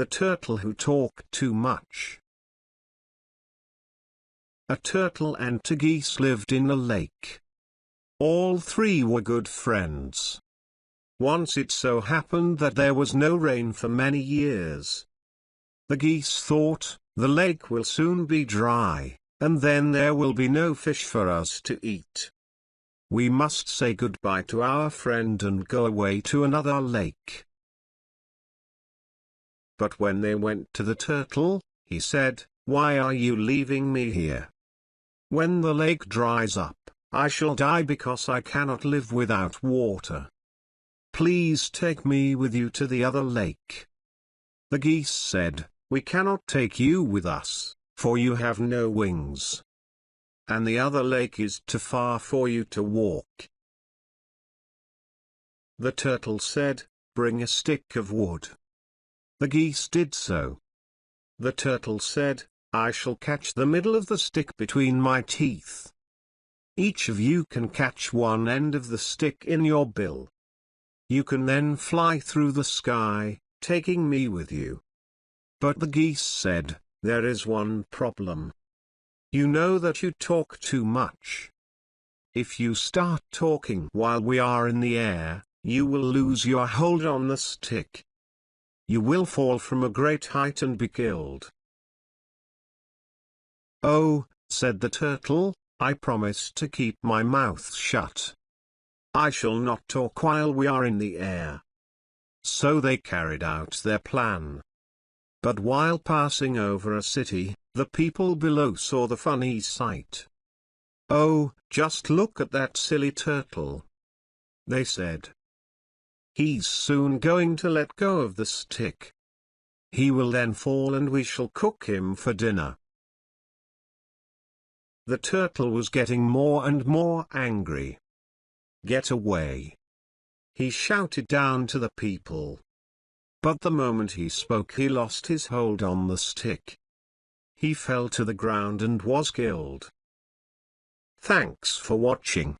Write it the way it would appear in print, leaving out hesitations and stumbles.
The turtle who talked too much. A turtle and two geese lived in a lake. All three were good friends. Once it so happened that there was no rain for many years. The geese thought, the lake will soon be dry, and then there will be no fish for us to eat. We must say goodbye to our friend and go away to another lake. But when they went to the turtle, he said, "Why are you leaving me here? When the lake dries up, I shall die because I cannot live without water. Please take me with you to the other lake." The geese said, "We cannot take you with us, for you have no wings. And the other lake is too far for you to walk." The turtle said, "Bring a stick of wood." The geese did so. The turtle said, "I shall catch the middle of the stick between my teeth. Each of you can catch one end of the stick in your bill. You can then fly through the sky, taking me with you." But the geese said, "There is one problem. You know that you talk too much. If you start talking while we are in the air, you will lose your hold on the stick. You will fall from a great height and be killed." "Oh," said the turtle, "I promise to keep my mouth shut. I shall not talk while we are in the air." So they carried out their plan. But while passing over a city, the people below saw the funny sight. "Oh, just look at that silly turtle," they said. "He's soon going to let go of the stick. He will then fall and we shall cook him for dinner." The turtle was getting more and more angry. "Get away!" he shouted down to the people. But the moment he spoke, he lost his hold on the stick. He fell to the ground and was killed. Thanks for watching.